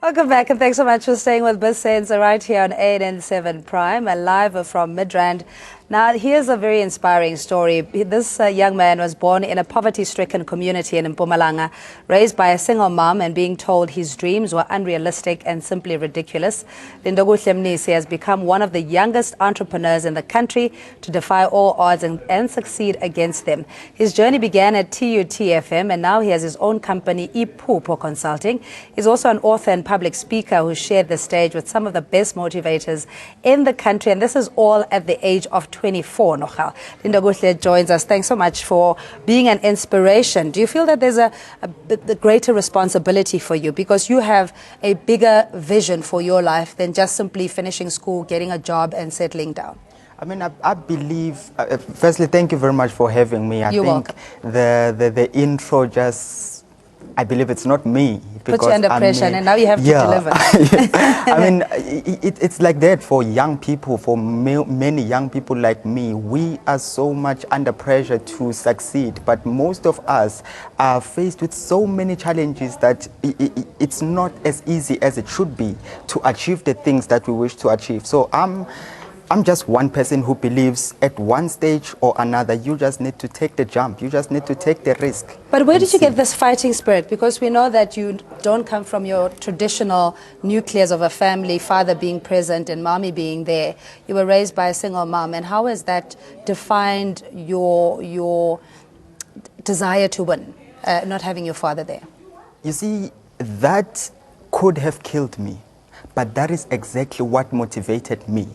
Welcome back, and thanks so much for staying with BizSense right here on ANN7 Prime, live from Midrand. Now, here's a very inspiring story. This young man was born in a poverty-stricken community in Mpumalanga, raised by a single mom and being told his dreams were unrealistic and simply ridiculous. Lindokuhle Mnisi has become one of the youngest entrepreneurs in the country to defy all odds and succeed against them. His journey began at TUT-FM, and now he has his own company, IphuphoConsulting. He's also an author and public speaker who shared the stage with some of the best motivators in the country, and this is all at the age of 24. Lindokuhle joins us. Thanks so much for being an inspiration. Do you feel that there's a greater responsibility for you because you have a bigger vision for your life than just simply finishing school, getting a job and settling down? I mean, I believe, firstly, thank you very much for having me. You're welcome. The intro just, I believe it's not me. Put you under pressure, and now you have to deliver. I mean, it's like that for young people, for many young people like me. We are so much under pressure to succeed, but most of us are faced with so many challenges that it's not as easy as it should be to achieve the things that we wish to achieve. So I'm just one person who believes at one stage or another, you just need to take the jump. You just need to take the risk. But where did you get this fighting spirit? Because we know that you don't come from your traditional nucleus of a family, father being present and mommy being there. You were raised by a single mom. And how has that defined your desire to win, not having your father there? You see, that could have killed me. But that is exactly what motivated me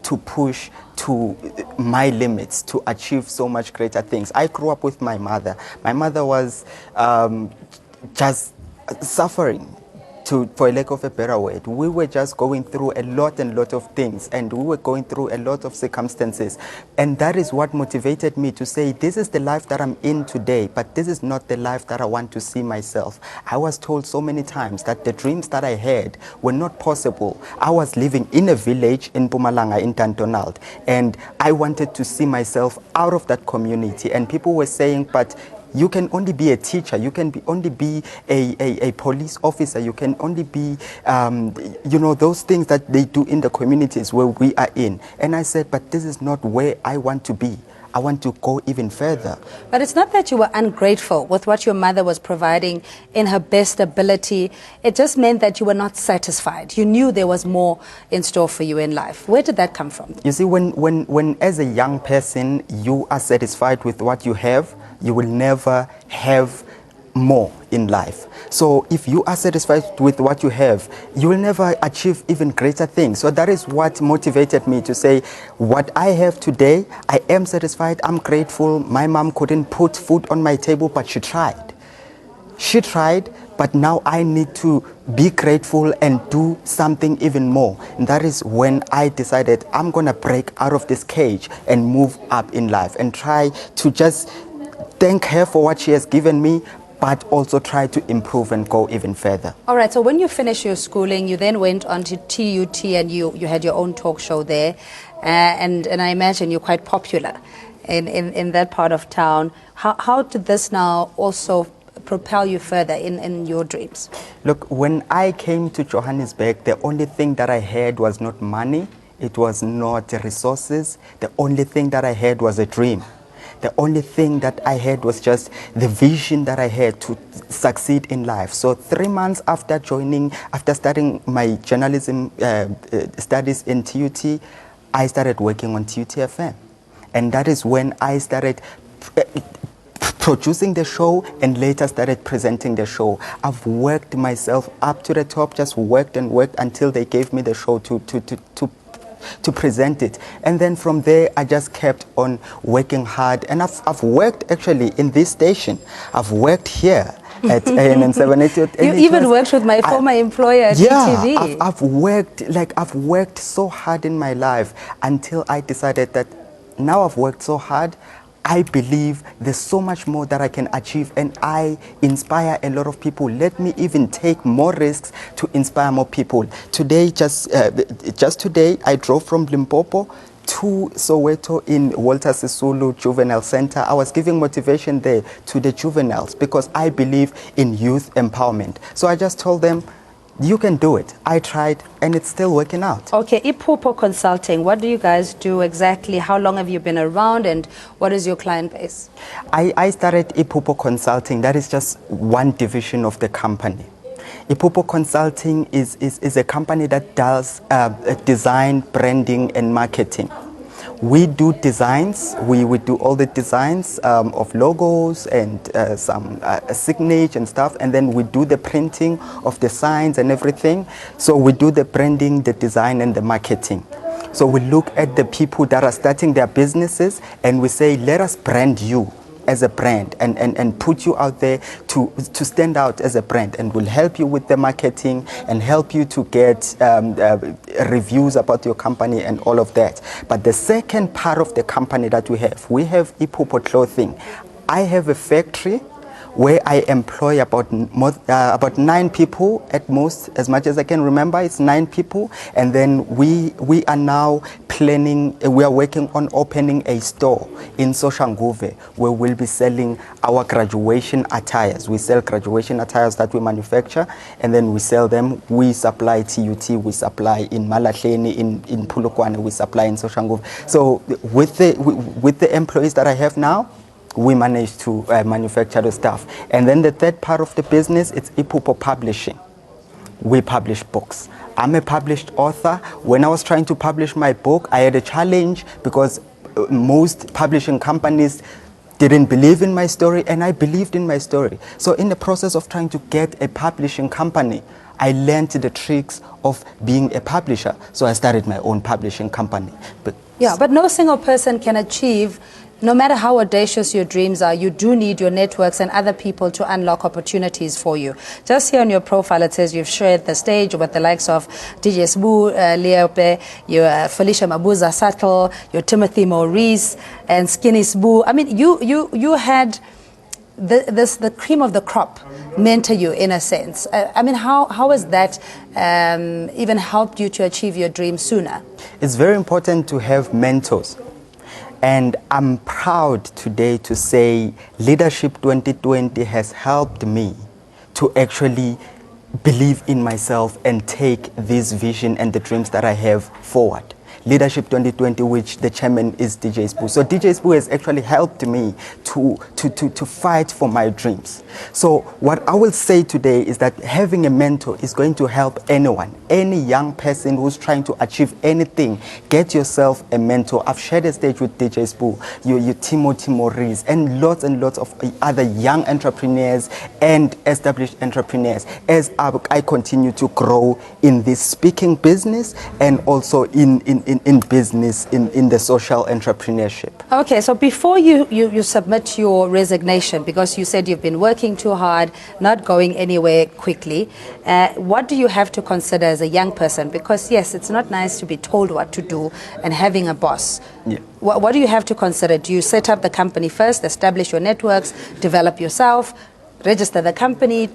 to push to my limits, to achieve so much greater things. I grew up with my mother. My mother was just suffering, for a lack of a better word. We were just going through a lot of things, and we were going through a lot of circumstances. And that is what motivated me to say, this is the life that I'm in today, but this is not the life that I want to see myself. I was told so many times that the dreams that I had were not possible. I was living in a village in Mpumalanga, in Tantonald, and I wanted to see myself out of that community. And people were saying, but you can only be a teacher, you can only be a police officer, you can only be, those things that they do in the communities where we are in. And I said, but this is not where I want to be. I want to go even further. But it's not that you were ungrateful with what your mother was providing in her best ability. It just meant that you were not satisfied. You knew there was more in store for you in life. Where did that come from? You see, when as a young person, you are satisfied with what you have, you will never have more in life. So if you are satisfied with what you have, you will never achieve even greater things. So that is what motivated me to say, what I have today, I am satisfied, I'm grateful. My mom couldn't put food on my table, but she tried. She tried, but now I need to be grateful and do something even more. And that is when I decided I'm gonna break out of this cage and move up in life and try to just thank her for what she has given me, but also try to improve and go even further. All right, so when you finished your schooling, you then went on to TUT and you had your own talk show there. And I imagine you're quite popular in that part of town. How did this now also propel you further in your dreams? Look, when I came to Johannesburg, the only thing that I had was not money. It was not resources. The only thing that I had was a dream. The only thing that I had was just the vision that I had to succeed in life. So 3 months after starting my journalism studies in TUT, I started working on TUT-FM. And that is when I started producing the show and later started presenting the show. I've worked myself up to the top, just worked and worked until they gave me the show to present it. And then from there, I just kept on working hard. And I've worked actually in this station. I've worked here at ANN7. You even worked with my former employer at TV. I've worked so hard in my life until I decided that now I've worked so hard, I believe there's so much more that I can achieve, and I inspire a lot of people. Let me even take more risks to inspire more people. Today, just today, I drove from Limpopo to Soweto in Walter Sisulu Juvenile Center. I was giving motivation there to the juveniles because I believe in youth empowerment. So I just told them, You can do it. I tried and it's still working out. Okay, Iphupho Consulting, what do you guys do exactly? How long have you been around and what is your client base? I started Iphupho Consulting. That is just one division of the company. Iphupho Consulting is a company that does design, branding, and marketing. We do designs. We do all the designs of logos and some signage and stuff, and then we do the printing of the signs and everything. So we do the branding, the design, and the marketing. So we look at the people that are starting their businesses and we say, let us brand you as a brand and put you out there to stand out as a brand, and will help you with the marketing and help you to get reviews about your company and all of that. But the second part of the company that we have Iphupho Clothing. I have a factory where I employ about 9 people at most, as much as I can remember. It's 9 people, and then we are now planning. We are working on opening a store in Soshanguve where we'll be selling our graduation attires. We sell graduation attires that we manufacture, and then we sell them. We supply TUT, we supply in Malahleni, in Polokwane, we supply in Soshanguve. So with the employees that I have now, we managed to manufacture the stuff. And then the third part of the business, it's Iphupho Publishing. We publish books. I'm a published author. When I was trying to publish my book, I had a challenge because most publishing companies didn't believe in my story, and I believed in my story. So in the process of trying to get a publishing company, I learned the tricks of being a publisher. So I started my own publishing company. But no single person can achieve. No matter how audacious your dreams are, you do need your networks and other people to unlock opportunities for you. Just here on your profile, it says you've shared the stage with the likes of DJ Sbu, Leope, your Felicia Mabuza Sattel, your Timothy Maurice, and Skinny Sbu. I mean, you had the cream of the crop mentor you in a sense. I mean, how has that even helped you to achieve your dreams sooner? It's very important to have mentors. And I'm proud today to say Leadership 2020 has helped me to actually believe in myself and take this vision and the dreams that I have forward. Leadership 2020, which the chairman is DJ Sbu. So DJ Sbu has actually helped me to fight for my dreams. So what I will say today is that having a mentor is going to help anyone, any young person who's trying to achieve anything. Get yourself a mentor. I've shared a stage with DJ Sbu, you Timothy Maurice, and lots of other young entrepreneurs and established entrepreneurs as I continue to grow in this speaking business and also in business, in the social entrepreneurship. Okay, so before you submit your resignation, because you said you've been working too hard, not going anywhere quickly, what do you have to consider as a young person? Because yes, it's not nice to be told what to do and having a boss. Yeah. What do you have to consider? Do you set up the company first, establish your networks, develop yourself, register the company,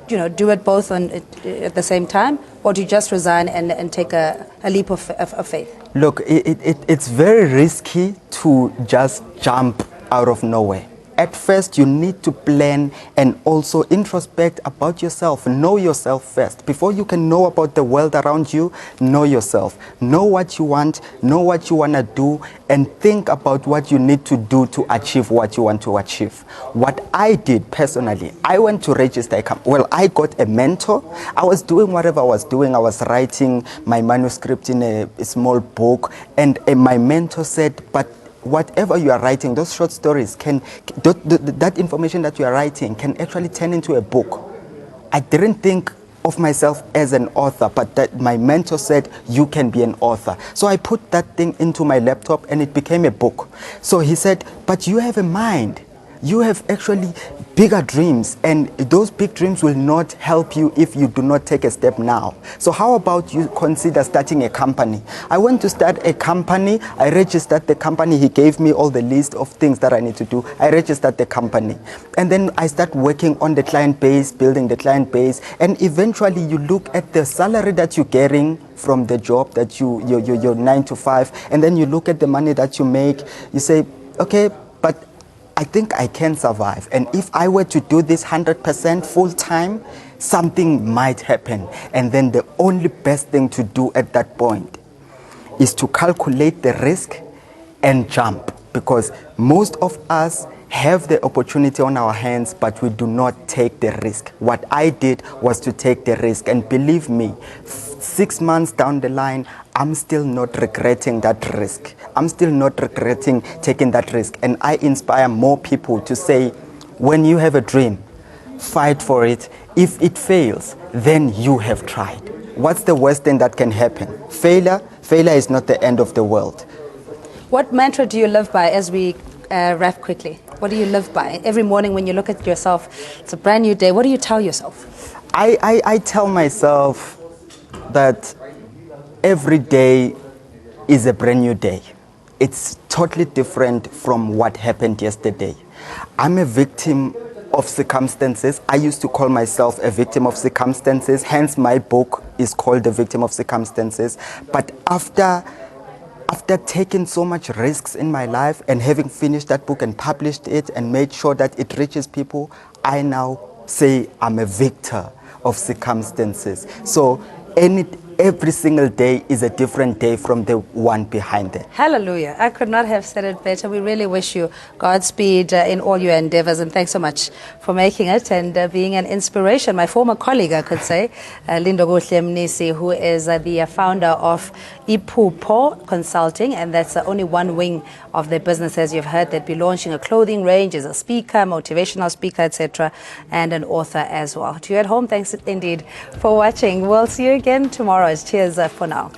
do it both at the same time, or do you just resign and take a leap of faith? Look, it's very risky to just jump out of nowhere. At first, you need to plan and also introspect about yourself. Know yourself first. Before you can know about the world around you, know yourself. Know what you want, know what you want to do, and think about what you need to do to achieve what you want to achieve. What I did personally, I went to register a company. Well, I got a mentor. I was doing whatever I was doing. I was writing my manuscript in a small book, and my mentor said, but whatever you are writing, those short stories, that information that you are writing can actually turn into a book. I didn't think of myself as an author, but that my mentor said, you can be an author. So I put that thing into my laptop and it became a book. So he said, but you have a mind. You have actually bigger dreams, and those big dreams will not help you if you do not take a step now. So how about you consider starting a company? I went to start a company. I registered the company. He gave me all the list of things that I need to do. I registered the company. And then I start working on the client base, building the client base. And eventually you look at the salary that you're getting from the job that you're 9 to 5. And then you look at the money that you make. You say, okay, I think I can survive. And if I were to do this 100% full time, something might happen. And then the only best thing to do at that point is to calculate the risk and jump, because most of us have the opportunity on our hands, but we do not take the risk. What I did was to take the risk, and believe me, 6 months down the line, I'm still not regretting that risk. I'm still not regretting taking that risk. And I inspire more people to say, when you have a dream, fight for it. If it fails, then you have tried. What's the worst thing that can happen? Failure is not the end of the world. What mantra do you live by as we wrap quickly? What do you live by? Every morning when you look at yourself, it's a brand new day. What do you tell yourself? I tell myself that every day is a brand new day. It's totally different from what happened yesterday. I'm a victim of circumstances. I used to call myself a victim of circumstances, hence my book is called The Victim of Circumstances. But after taking so much risks in my life and having finished that book and published it and made sure that it reaches people, I now say I'm a victor of circumstances. So every single day is a different day from the one behind it. Hallelujah. I could not have said it better. We really wish you Godspeed in all your endeavors, and thanks so much for making it and being an inspiration. My former colleague, I could say, Lindokuhle Mnisi, who is the founder of IphuphoConsulting, and that's only one wing of their business. As you've heard, they'd be launching a clothing range, as a speaker, motivational speaker, etc., and an author as well. To you at home, thanks indeed for watching. We'll see you again tomorrow. Cheers for now.